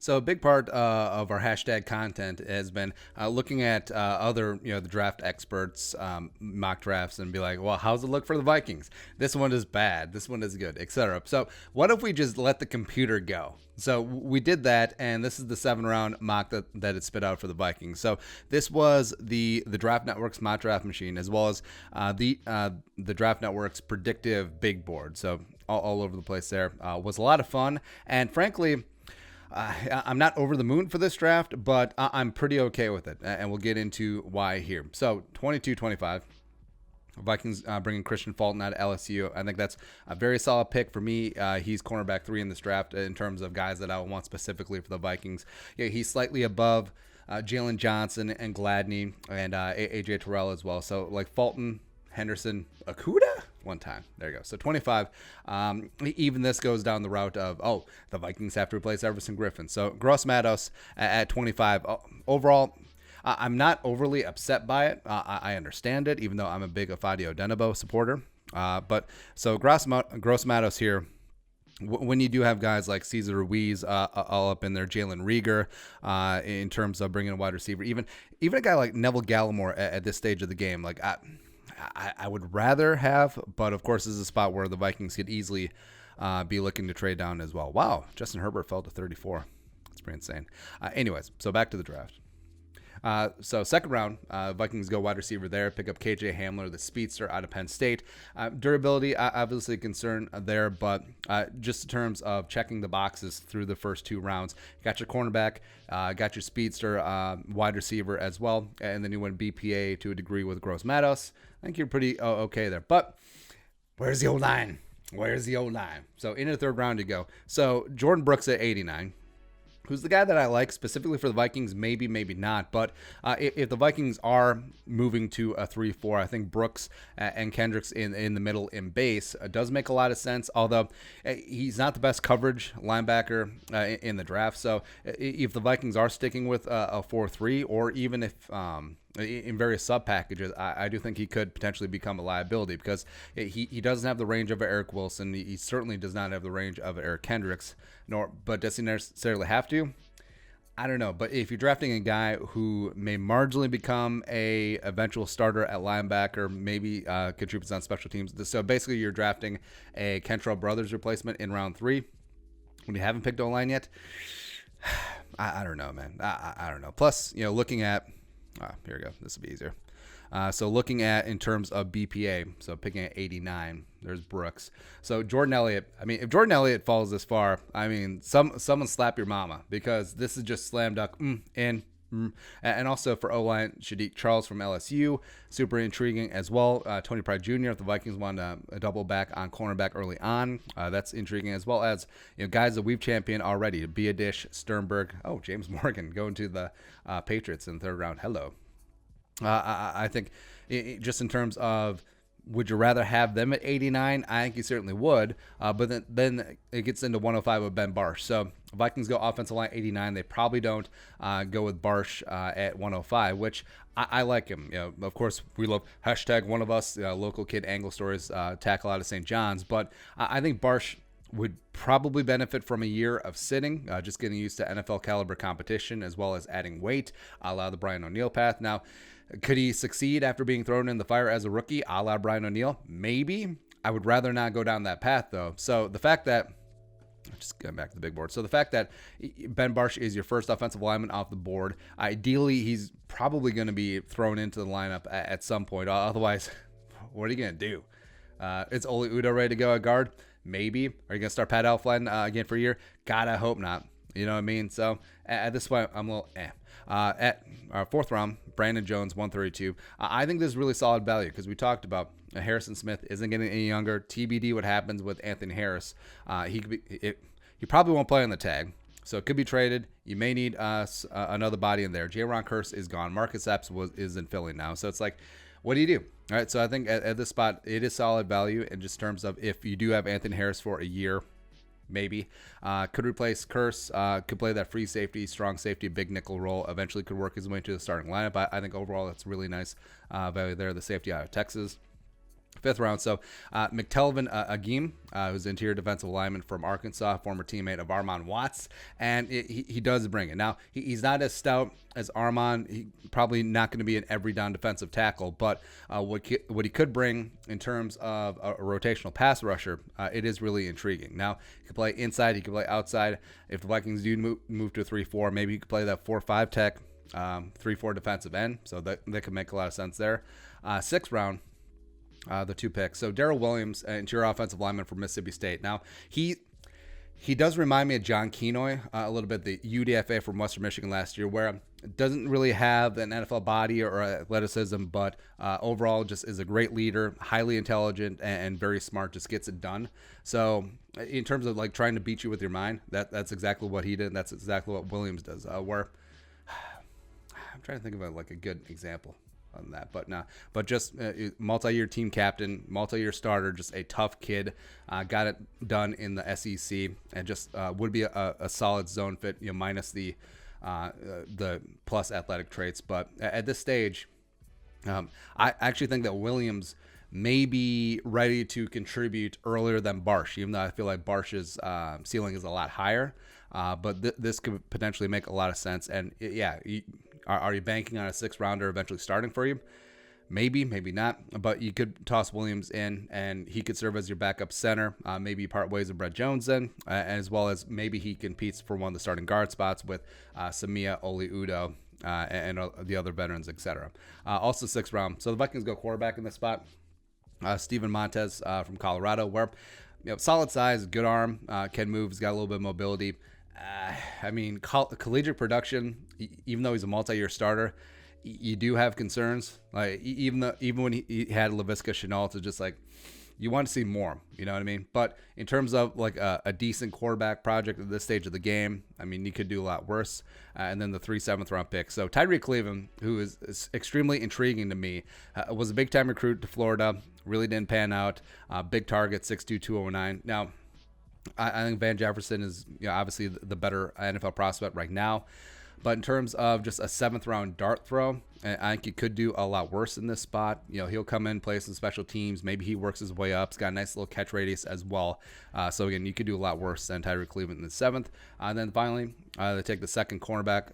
So a big part of our hashtag content has been looking at other, the draft experts, mock drafts, and be like, well, how's it look for the Vikings? This one is bad. This one is good, etc. So what if we just let the computer go? So we did that, and this is the 7-round mock that it spit out for the Vikings. So this was the Draft Network's mock draft machine, as well as the Draft Network's predictive big board. So all over the place there. Was a lot of fun, and frankly, I'm not over the moon for this draft, but I'm pretty okay with it, and we'll get into why here. So 22-25. Vikings bringing Christian Fulton out of LSU. I think that's a very solid pick for me. He's cornerback 3 in this draft in terms of guys that I want specifically for the Vikings. Yeah, he's slightly above Jalen Johnson and Gladney and AJ Terrell as well. So like Fulton, Henderson, Okuda, one time. There you go. So 25. Even this goes down the route of, the Vikings have to replace Everson Griffin. So Gross Matos at 25. Matos. I'm not overly upset by it. I understand it, even though I'm a big Afadio Denebo supporter. But so Gross Matos here, when you do have guys like Cesar Ruiz all up in there, Jalen Rieger, in terms of bringing a wide receiver, even a guy like Neville Gallimore at this stage of the game, like I would rather have, but of course this is a spot where the Vikings could easily be looking to trade down as well. Wow, Justin Herbert fell to 34. That's pretty insane. Anyways, so back to the draft. So second round, Vikings go wide receiver there, pick up KJ Hamler, the speedster out of Penn State. Durability, obviously a concern there, but just in terms of checking the boxes through the first 2 rounds, got your cornerback, got your speedster, wide receiver as well, and then you went BPA to a degree with Gross Matos. I think you're pretty okay there, but where's the old line? Where's the old line? So into the third round you go. So Jordan Brooks at 89. Who's the guy that I like specifically for the Vikings? Maybe, maybe not. But if the Vikings are moving to a 3-4, I think Brooks and Kendricks in the middle in base does make a lot of sense. Although he's not the best coverage linebacker in the draft. So if the Vikings are sticking with a 4-3, or even if in various sub packages, I do think he could potentially become a liability because he doesn't have the range of Eric Wilson. He certainly does not have the range of Eric Kendricks. But does he necessarily have to? I don't know. But if you're drafting a guy who may marginally become a eventual starter at linebacker, maybe contributes on special teams. So basically you're drafting a Kentrell Brothers replacement in round 3 when you haven't picked O-line yet. I don't know, man. I don't know. Plus, looking at, here we go. This will be easier. So looking at in terms of BPA, so picking at 89, there's Brooks. So Jordan Elliott, if Jordan Elliott falls this far, someone slap your mama, because this is just slam dunk in. And also for O-line, Shadiq Charles from LSU, super intriguing as well. Tony Pride Jr., if the Vikings want a double back on cornerback early on, that's intriguing, as well as guys that we've championed already, Biadish, Sternberg, James Morgan going to the Patriots in the third round. Hello. I think just in terms of, would you rather have them at 89? I think you certainly would. But then it gets into 105 with Ben Barsh. So Vikings go offensive line 89. They probably don't go with Barsh at 105, which I like him. Of course, we love hashtag one of us, local kid angle stories, tackle out of St. John's. But I think Barsh would probably benefit from a year of sitting, just getting used to NFL caliber competition, as well as adding weight, a la the Brian O'Neill path. Now, could he succeed after being thrown in the fire as a rookie, a la Brian O'Neill? Maybe. I would rather not go down that path, though. So the fact that, just going back to the big board. So the fact that Ben Barsh is your first offensive lineman off the board, ideally he's probably going to be thrown into the lineup at some point. Otherwise, what are you going to do? It's Oli Udoh ready to go at guard? Maybe. Are you going to start Pat Elflein again for a year? God, I hope not. You know what I mean? So at this point, I'm a little at our fourth round, Brandon Jones, 132. I think this is really solid value because we talked about Harrison Smith isn't getting any younger. TBD what happens with Anthony Harris. He probably won't play on the tag, so it could be traded. You may need another body in there. J-Ron Kearse is gone. Marcus Epps is in Philly now. So it's like, what do you do? All right, so I think at this spot, it is solid value in just terms of if you do have Anthony Harris for a year, maybe. Could replace Kearse, could play that free safety, strong safety, big nickel role. Eventually could work his way into the starting lineup. I think overall that's really nice value there. The safety out of Texas. fifth round. So McTelvin Agim, who's interior defensive lineman from Arkansas, former teammate of Armon Watts, and he does bring it. Now, he's not as stout as Armon. He probably not going to be an every down defensive tackle, but what he could bring in terms of a rotational pass rusher, it is really intriguing. Now, he can play inside, he can play outside. If the Vikings do move to a 3-4, maybe you could play that 4-5 tech, 3-4 defensive end, so that could make a lot of sense there. Sixth round, the two picks. So Darrell Williams, interior offensive lineman from Mississippi State. Now, he does remind me of John Kenoy a little bit, the UDFA from Western Michigan last year, where doesn't really have an NFL body or athleticism, but overall just is a great leader, highly intelligent, and very smart, just gets it done. So in terms of like trying to beat you with your mind, that's exactly what he did. That's exactly what Williams does. Where I'm trying to think of like a good example on that, but just multi-year team captain, multi-year starter, just a tough kid, got it done in the SEC, and just would be a solid zone fit, minus the plus athletic traits. But at this stage, I actually think that Williams may be ready to contribute earlier than Barsh, even though I feel like Barsh's ceiling is a lot higher. But this could potentially make a lot of sense. And are you banking on a 6th rounder eventually starting for you? Maybe, maybe not. But you could toss Williams in, and he could serve as your backup center. Maybe part ways with Brett Jones then, as well as maybe he competes for one of the starting guard spots with Samia Oli-Udoh and the other veterans, etc. Also 6th round. So the Vikings go quarterback in this spot. Steven Montez from Colorado, where solid size, good arm, can move, he's got a little bit of mobility. Collegiate production, even though he's a multi-year starter, you do have concerns. Like even when he had Laviska Shenault, it's just like you want to see more. You know what I mean? But in terms of like a decent quarterback project at this stage of the game, you could do a lot worse. And then the 3 7th-round picks. So Tyree Cleveland, who is extremely intriguing to me, was a big-time recruit to Florida. Really didn't pan out. Big target, 6'2", 209. Now, I think Van Jefferson is obviously the better NFL prospect right now. But in terms of just a 7th-round dart throw, I think he could do a lot worse in this spot. He'll come in, play some special teams. Maybe he works his way up. He's got a nice little catch radius as well. So, again, you could do a lot worse than Tyree Cleveland in the 7th. And then finally, they take the second cornerback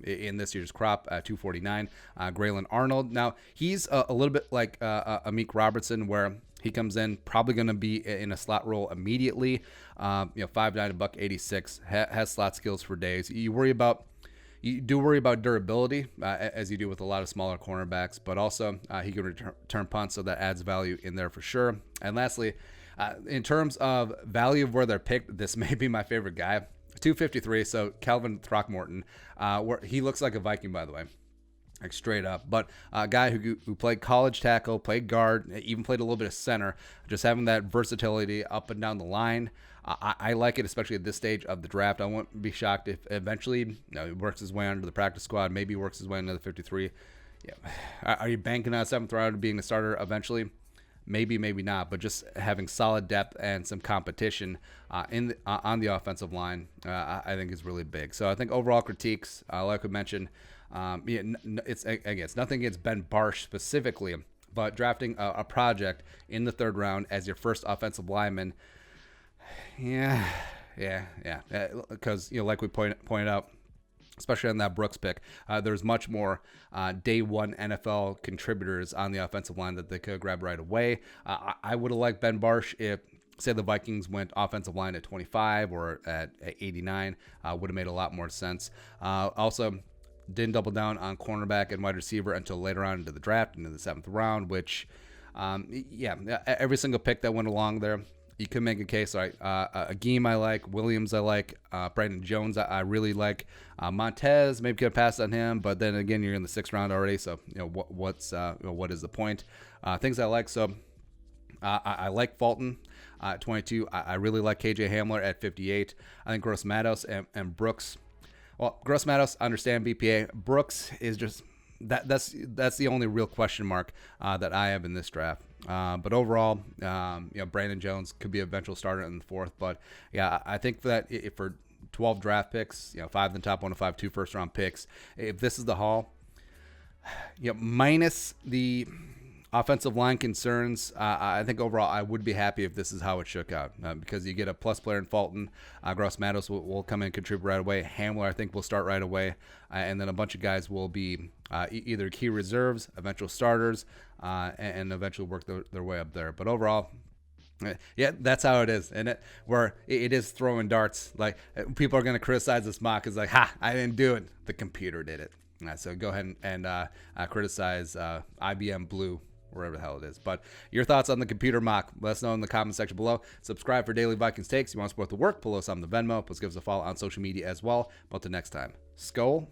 in this year's crop at 249, Gralen Arnold. Now, he's a little bit like Amik Robertson, where he comes in, probably going to be in a slot role immediately. 5'9", $186, has slot skills for days. You do worry about durability, as you do with a lot of smaller cornerbacks, but also he can return punts, so that adds value in there for sure. And lastly, in terms of value of where they're picked, this may be my favorite guy. 253, so Calvin Throckmorton, where he looks like a Viking, by the way. Like straight up, but a guy who played college tackle, played guard, even played a little bit of center, just having that versatility up and down the line. I like it, especially at this stage of the draft. I won't be shocked if eventually he works his way under the practice squad, maybe works his way into the 53. Are you banking on a 7th round being the starter eventually? Maybe, maybe not, but just having solid depth and some competition on the offensive line, I think is really big. So I think overall critiques, like I mentioned, it's nothing against Ben Barsh specifically, but drafting a project in the 3rd round as your first offensive lineman, because like we pointed out, especially on that Brooks pick, there's much more day one NFL contributors on the offensive line that they could grab right away. I would have liked Ben Barsh if, say, the Vikings went offensive line at 25 or at 89, would have made a lot more sense. Also, didn't double down on cornerback and wide receiver until later on into the draft, into the 7th round, which, every single pick that went along there, you could make a case. Right, Agim I like, Williams I like, Brandon Jones I really like, Montez maybe could have passed on him, but then again you're in the 6th round already, so what is the point? Things I like, so I like Fulton at 22. I really like KJ Hamler at 58. I think Gross Matos and Brooks. Well, Gross Matos, understand BPA. Brooks is just that's the only real question mark that I have in this draft. But overall, Brandon Jones could be an eventual starter in the 4th. But yeah, I think that if for 12 draft picks, 5 in the top 105, 2 first-round picks, if this is the haul, minus the Offensive line concerns. I think overall I would be happy if this is how it shook out because you get a plus player in Fulton. Gross Matos will come in and contribute right away. Hamler, I think, will start right away. And then a bunch of guys will be either key reserves, eventual starters, and eventually work their way up there. But overall, yeah, that's how it is, and it is throwing darts. Like people are going to criticize this mock. It's like, ha, I didn't do it. The computer did it. So go ahead and criticize IBM Blue, wherever the hell it is. But your thoughts on the computer mock, let us know in the comment section below. Subscribe for daily Vikings takes. You want to support the work, pull us on the Venmo. Plus give us a follow on social media as well. But until next time, Skol,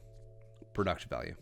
production value.